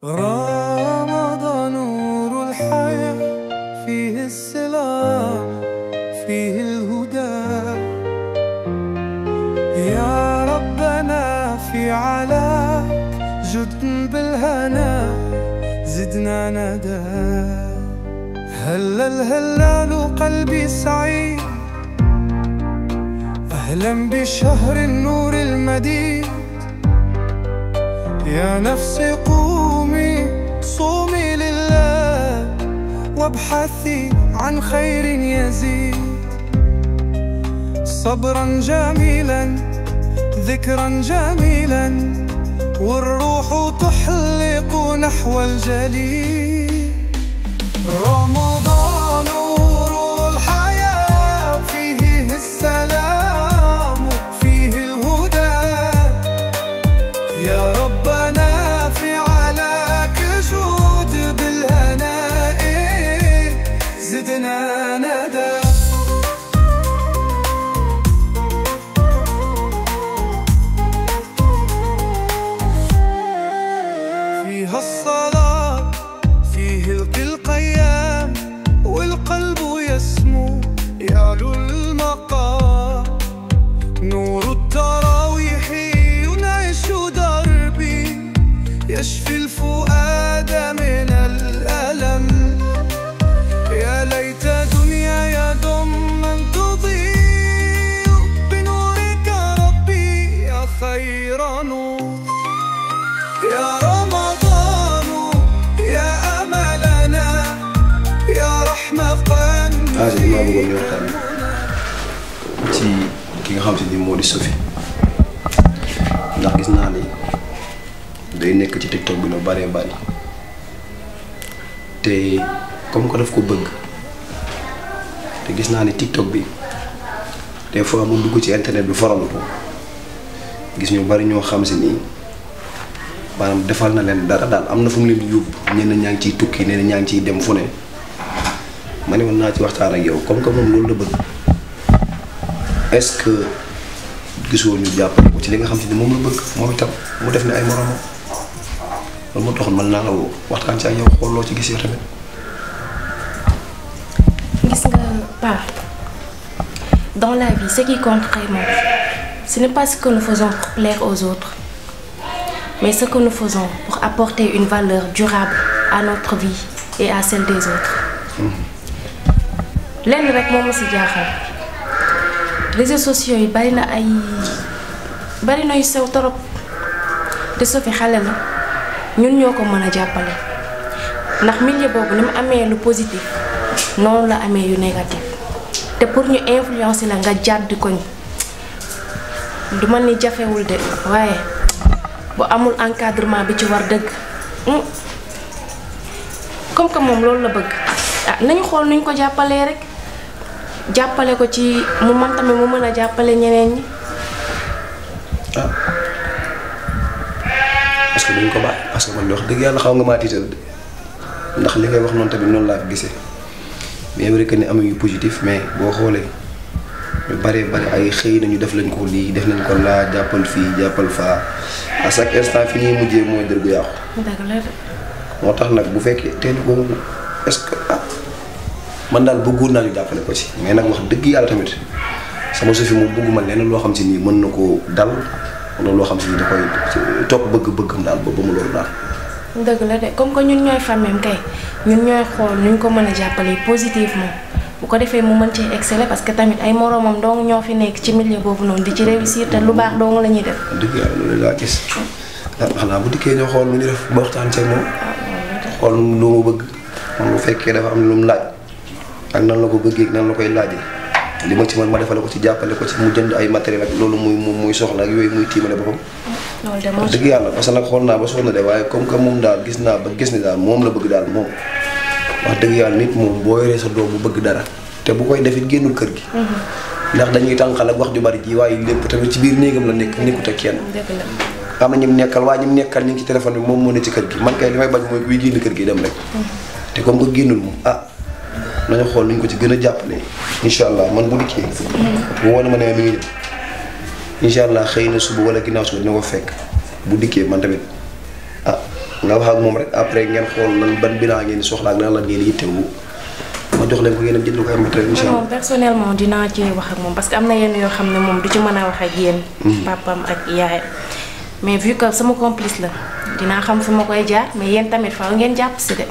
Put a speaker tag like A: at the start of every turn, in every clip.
A: رمضان نور الحياة، فيه السلام فيه الهدى. يا ربنا في علاك جد بالهنا زدنا ندى. هلل هلال قلبي سعيد، أهلا بشهر النور المديد. يا نفسي قومي صومي لله، وابحثي عن خير يزيد. صبرا جميلا ذكرا جميلا، والروح تحلق نحو الجليل. رمضان نور الحياة، فيه السلام فيه الهدى. يا ربنا في علاك جود بالهناء زدنا ندى. فيها الصلاة فيه القيام، والقلب يسمو يعلو المقام. نور التراويح ينعش دربي، يشفي الفؤاد من الألم. يا ليت دنياي دوما تضيء بنورك ربي يا خير نور. يا رمضان يا أملنا يا رحمة قلبي.
B: li ma bëggoon ñu waxtaan ci ki nga xam te ni moo di Sophie, ndax gis naa ni day nekk ci TikTok bi lu bëree bëri te comme que daf ko bëgg te gis naa ni TikTok bi des fois mu dugg ci internet bi foral ko gis ñu bari ñoo xam si nii maanaam defal na leen dara daal am na fu mu leen di yóbbu. ñenn ñaa ngi ciy tukki ñenn ñaa ngi ciy dem fu ne. ma ne woon naa ci waxtaan ak yow comme que moom loolu la bëgg, est-ce que gisoo ñu jàppale ko ci li nga xam te ni moom la bëgg moom itam mu def ne ay moromam. loolu moo taxoon mën naa la woo waxtaan ci ak yow xool loo ci gis yow tamit.
C: Gis nga Pa, dans la vie ce qui compte vraiment ce n'est pas ce que nous faisons pour plaire aux autres, mais ce que nous faisons pour apporter une valeur durable à notre vie et à celle des autres. lenn rek moom ma si jaaxal, réseaux sociaux yi bari na yu sew torop te Sophie xale la, ñun ñoo ko mën a jàppale ndax milieu boobu ni mu amee lu positif noonu la amee yu négatif. te pour ñu influencer la nga jàdd koñ du man ni jafewul de, waaye bu amul encadrement bi ci war dëgg comme que moom loolu la bëgg, ah nañu xool nuñ ko jàppalee rek, jàppale ko ci mu man tamit mu mën a jàppale ñeneen ñi.
B: ah parce que duñ ko bàyyi, parce que man wax dëgg yàlla xaw nga maa tiital de ndax li ngay wax noonu tamit noonu laa ko gisee. bien vrai que ni am yu positif, mais boo xoolee ñu bari ay xëy nañu def lañ ko lii def nañ ko laa jàppal fii jàppal faa à chaque instant fi ñuy mujjee mooy dër gu yàqu.
C: dëgg la de.
B: moo tax nag bu fekkee teel ko est-ce que man daal bëggoon naa ñu jàppale ko ci, mais nag wax dëgg yàlla tamit sama Sophie moom bëgguma leneen loo xam si nii mën na koo dal wala loo xam si nii da koy topp bëgg-bëggam daal ba mu loolu daal.
C: dëgg la de, comme que ñun ñooy famille kay ñun ñooy xool nuñ ko mën a jàppale positivement bu ko defee mu mën ci exceller, parce que tamit ay moroomam dong ñoo fi nekk ci milieu boobu noonu di ci réussir te lu baax dong la ñuy def.
B: dëgg yàlla loolu laa gis. xanaa bu dikkee ñoo xool lu ñu def ba waxtaan ceeg moom xool lu mu bëgg moom bu fekkee dafa am lu mu laaj ak nan la ko bëggee ak nan la koy laajee li ma ci man ma defale ko ci jàppale ko ci mu jënd ay matériel ak loolu muy soxla ak yooyu muy tiimale boppam.
C: loolu de moo
B: dëgg yàlla parce que nag xool naa ba sonn de waaye comme que moom daal gis naa ba gis ni daal moom la bëgg daal moom wax dëgg yàlla nit moom boo yoree sa doom bu bëgg dara te bu koy defit génnul kër gi. ndax dañuy tànqal ak wax ju bari ji waaye lépp tamit ci biir néegam la nekk nekkut ak kenn. am na ñim nekkal waaye ñim nekkal ñu ngi ci téléphone bi moom moo ne ci kër gi, man kay li may bañ mooy kuy génn kër gi dem rek. te comme que génnul moom nañu xool nuñ ko ci gën a jàppale incha allah man bu dikkee. bu woon ma ne mi ngi ñëw incha allah xëy na suba wala ginnaaw suba dina ko fekk bu dikkee man tamit nga wax ak moom rek après ngeen xool lan ban bilan ngeen soxla ak nan la ngeen yittewu ma jox leen ko ngeen jënd ko ay matériel incha allah.
C: moom personnellement dinaa ci wax ak moom parce que am na yenn yoo xam ne moom du ci mën a wax ak yéen. papam ak yaay mais vu que sama complice la dinaa xam fi ma koy jaar mais yéen tamit faaw ngeen jàpp si de.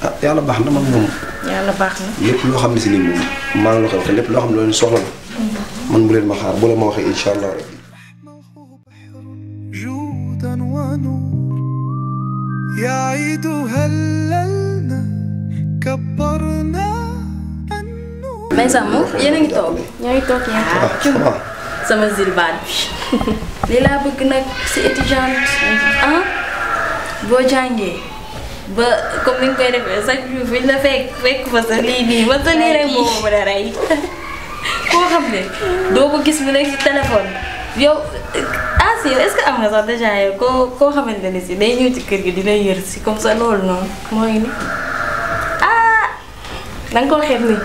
B: ah yàlla baax na man moom.
C: yàlla baax na.
B: lépp loo xam ne si nii moom maa ngi la koy wax te lépp loo xam ne loolu soxla na. man bu leen ma xaar bu leen ma waxee incha allah rek.
A: جودا ونور يعيد هللنا كبرنا النور.
D: mais Sàmm yéen a ngi toog.
C: ñoo ngi toog yéen.
B: waaw
D: sama zilbaan bi. lii laa bëgg nag si étudiante ah boo jàngee ba comme ni nga koy defee chaque jour fi la fekk fa sa lii nii ba sa lii rek moo mën a rey koo xam ne doo ko gis mu nekk si téléphone yow Asi yow est-ce que am nga sax déjà yow koo xamante ne si day ñëw ci kër gi di lay yër si comme ça loolu noonu mooy ni ah da nga koo xeeb ni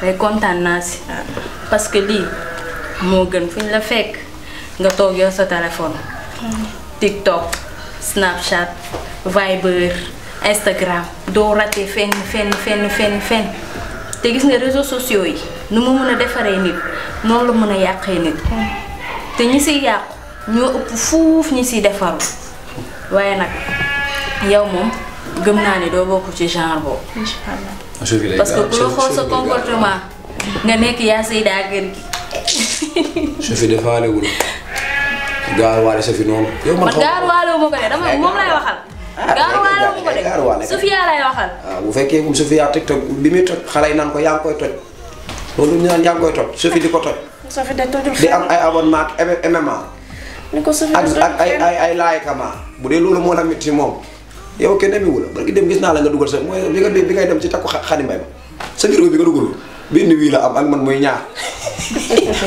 D: day kontaan naa si parce que lii moo gën fu ñu la fekk nga toog yor sa téléphone TikTok Snapchat Viber Instagram doo raté fenn te gis nga réseaux sociaux yi nu mu mën a defaree nit noonu la mën a yàqee nit te ñi siy yàqu ñoo ëpp fuuf ñi siy defaru waaye nag yow moom gëm naa ne doo bokk ci genre boobu.
C: Inch'Allah.
D: parce que ku la xool sa comportement nga nekk yaa Seyda kër gi.
B: Sophie defaale wul gaaruwaale Sophie noonu. yow
D: man gaaruwaale wu ma ko de dama moom lay waxal. gaaruwaale wu ma ko de Sophia lay waxal.
B: waaw bu fekkee moom Sophia TikTok bi muy toj xale yi naan ko yaa ngi koy toj loolu ñu naan yaa ngi koy toj Sophie di ko toj.
C: Sophie da tojul
B: di am ay abonnement ak MMA.
C: ni ko Sophie
B: ak ay laaykama bu dee loolu moo la métti moom yow kenn demi wula barki dem gis naa la nga dugal sa mooy bi ngay dem ci takku Xadi Mbay ba sa bureau bi nga dugal benn wii la am ak man mooy ñaar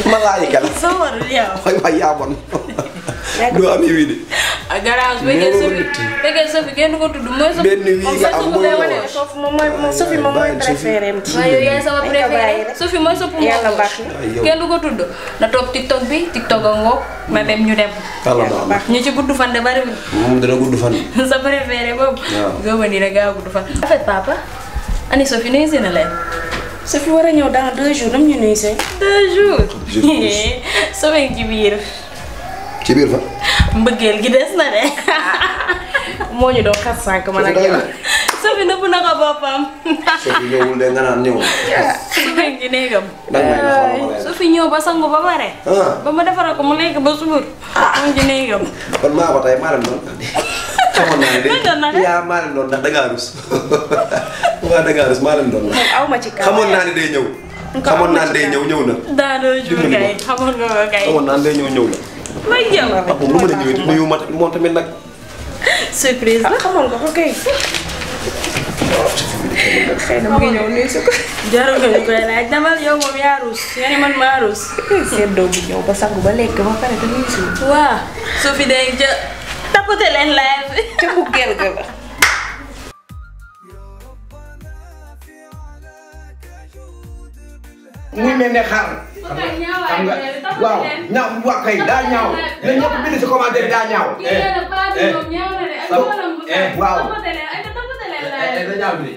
B: ma laay kala
D: soo warul yow.
B: waay yaa bon doo amee wii de
D: ak garage fekkee Sophie kenn du ko tudd mooy Sophie.
B: benn wii nga am mooy lool
C: foofu moom Sophie moom mooy préféré am.
D: waaye yow yaay sama préféré Sophie mooy sopp
C: yàlla baax na.
D: kenn du ko tudd na toog TikTok bi TikTok a ngoog na dem ñu dem.
B: yàlla baax na
D: ñu ci gudd fan de bari
B: moom dana gudd fan.
D: sa préféré boobu.
B: waaw
D: góoba nii rek gaa gudd fan. en fait papa ani Sophie nuyu si na leen.
C: Sophie war a ñëw dans 2 jours nam ñu nuyu see.
D: 2 jours. Sophie ci biir.
B: ci biir fa.
D: mbëggeel gi des na de.
C: moo ñu doon xas sànq man ak yow.
D: Sophie nëbb na ko boppam.
B: Sophie ñëwul de nga naan ñëwul.
D: Sophie ci néegam.
B: danga may naxal ma lay
D: Sophie ñëw ba sangu ba pare. ba ma defaral ko mu lekk ba subur. mu ci néegam.
B: kon maa ko tey maa leen doon xamoon naa ne de yaa maa leen doon ndax dangaa rus waa dangaa rus maa leen doon ndax
C: aw ma ci kaw
B: xamoon naa ne day ñëw. xamoon naa ne day ñëw na.
D: daanoo jur kay xamoon nga ko kay.
B: xamoon naa ne day ñëw na.
D: may jëm.
B: moom lu mën a ñëwee nuyu ma moom tamit nag.
D: surprise la.
C: xamoon nga ko kay. xëy na mu ngi ñëw nuyu si ko.
D: jarul nga ñu koy laaj demal yow moom yaa ruus nga ni man maa ruus.
C: seddoo bu ñëw ba sangu ba lekk ba pare te nuyu si.
D: waa Sophie day jë tapote leen live bi.
C: ca bu gel ga la.
E: muy mel ne xar. xam nga waaw ñaaw waa kay daa ñaaw. na ñëpp bind si commentaire daa ñaaw. waaw. da ñaaw bi.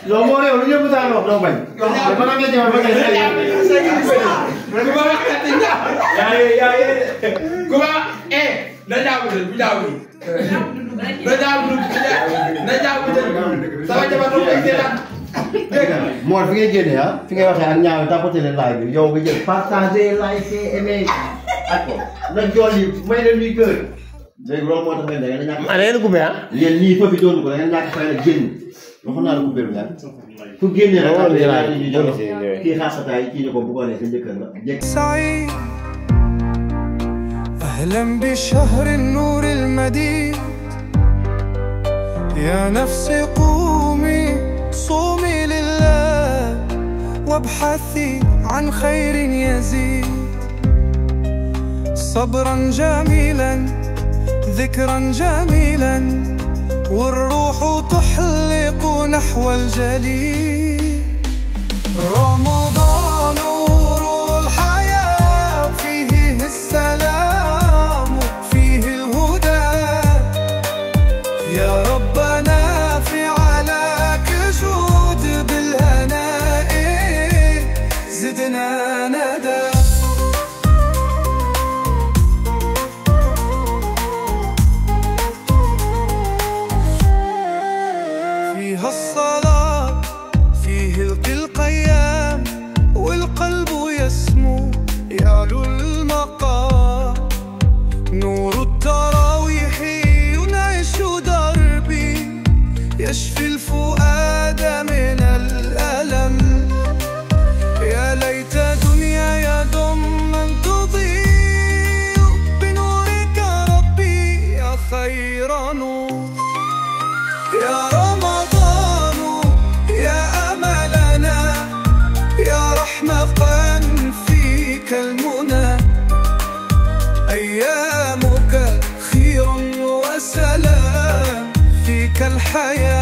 F: loolu moo réew lu ñëpp saa wax doo bañ. man ak yow ba tey
E: Kuma na jaamu de bu jaamu na jaamu na jaamu de sama jabar do koy seetaan
F: moo fi ngay génne ah fi ngay waxee ak ñaaw tapoté leen live bi yow nga jël partager liker aimer ak na jool yi may leen ñuy kër léegi loolu moo tax ngeen da ngeen a ñàkk.
E: ana yéen coupé ah
F: yéen nii foofu doon ko da ngeen ñàkk fay la génn waxoon naa la coupé bi ñaar fu génnee rek am na ñu jox kii xaasataay kii ne ko bu ko nee sa njëkkër la jëkk
A: سعيد أهلا بشهر النور المديد يا نفسي قومي صومي لله وابحثي عن خير يزيد صبرا جميلا ذكرا جميلا والروح تحلق نحو الجليد لنا ندى. فيها الصلاة فيه القيام والقلب يسمو يعلو المقام. نور التراويح ينعش دربي يشفي الفؤاد من الألم. يا ليت دنياي دوما تضيء بنورك ربي يا خير نور. يا رمضان يا أملنا يا رحمة فيك المنى. أيامك خير وسلام فيك الحياة.